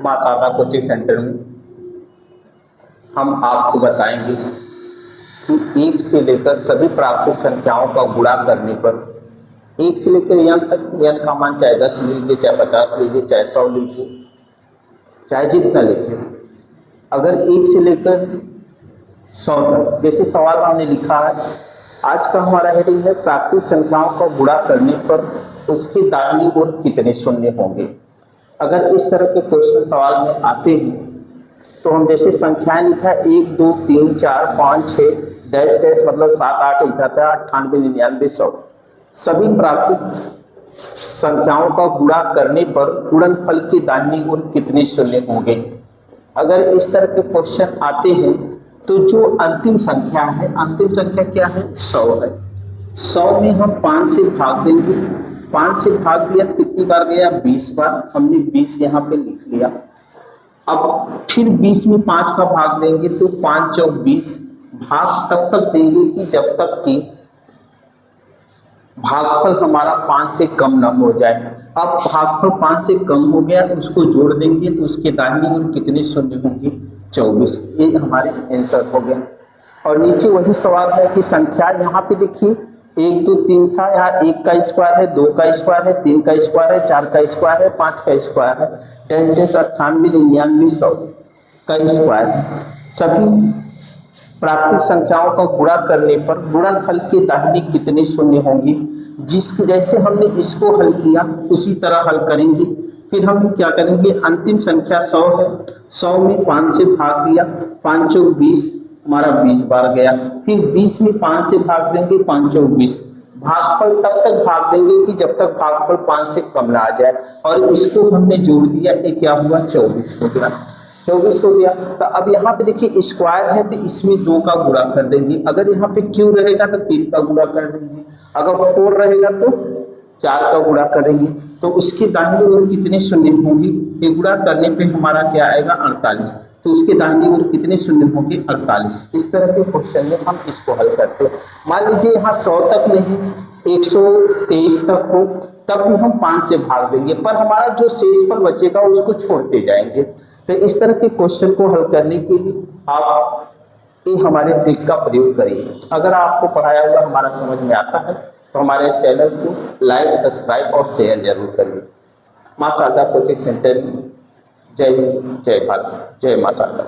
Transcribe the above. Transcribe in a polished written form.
माँ Sharda coaching centre में हम आपको बताएंगे कि एक से लेकर सभी प्राकृतिक संख्याओं का गुणा करने पर एक से लेकर n तक, n का मान चाहे 10 लीजिए, चाहे 50 लीजिए, चाहे 100 लीजिए, चाहे जितना लीजिए, अगर एक से लेकर 100 तक, जैसे सवाल हमने लिखा है, आज का हमारा हेडिंग है प्राकृतिक संख्याओं का गुणा करने पर उसकी दाहिनी ओर कितने शून्य होंगे। अगर इस तरह के क्वेश्चन सवाल में आते हैं तो हम जैसे संख्याएं लिखा है 1 2 3 4 5 6 डैश डैश मतलब 7 8 78 98 99 100 सभी प्राकृतिक संख्याओं का गुणा करने पर गुणनफल की दाहिनी ओर कितने शून्य होंगे। अगर इस तरह के क्वेश्चन आते हैं तो जो अंतिम संख्या है, अंतिम संख्या क्या है, 100 है। 100 में हम 5 से भाग देंगे, 5 से भाग दिया तो कितनी बार गया, 20 बार। हमने 20 यहाँ पे लिख लिया। अब फिर 20 में 5 का भाग देंगे तो 5 चौक 20, भाग तब तक देंगे कि जब तक कि भागफल हमारा 5 से कम न हो जाए। अब भागफल 5 से कम हो गया, उसको जोड़ देंगे तो उसके दाहिनी ओर कितने शून्य होंगे, 24। ये हमारे आंसर हो गया। और नीचे वही सवाल है कि संख्या यहाँ पे देखिए 1 2 3 था, यहाँ 1 का स्क्वायर है, 2 का स्क्वायर है, 3 का स्क्वायर है, 4 का स्क्वायर है, 5 का स्क्वायर है, 10 10 98 99 100 का स्क्वायर है। सभी प्राकृतिक संख्याओं का गुणा करने पर गुणनफल की दाहिनी कितने शून्य होंगी। जिसकी जैसे हमने इसको हल किया उसी तरह हल करेंगे। फिर हम क्या करेंगे, अंतिम संख्या 100 है, 100 में 5 से भाग दिया, 5 चौक 20, हमारा 20 बार गया। फिर 20 में 5 से भाग देंगे, 5 चौक 20, भागफल तब तक भाग देंगे कि जब तक भागफल 5 से कम ना आ जाए। और इसको हमने जोड़ दिया, ये क्या हुआ, 24 हो गया, 24 हो गया। तो अब यहाँ पे देखिए स्क्वायर है तो इसमें 2 का गुणा कर देंगे, अगर यहाँ पे क्यू रहेगा तो 3 का गुणा कर देंगे, अगर 4 रहेगा तो 4 का गुणा करेंगे। तो उसकी दाहिनी ओर कितने शून्य होंगी, ये गुणा करने पे हमारा क्या आएगा, 48। तो उसके दाहिनी ओर कितने शून्य होंगे, 48। इस तरह के क्वेश्चन में हम इसको हल करते हैं। मान लीजिए यहाँ 100 तक नहीं, 123 तक हो, तब भी हम 5 से भाग देंगे, पर हमारा जो शेषफल बचेगा उसको छोड़ते जाएंगे। तो इस तरह के क्वेश्चन को हल करने के लिए आप ये हमारे ट्रिक का प्रयोग करिए। अगर आपको पढ़ाया हुआ हमारा समझ में आता है तो हमारे चैनल को लाइक, सब्सक्राइब और शेयर जरूर करिए। माँ शारदा कोचिंग सेंटर, जय हिंद, जय भारत, जय माँ शारदा।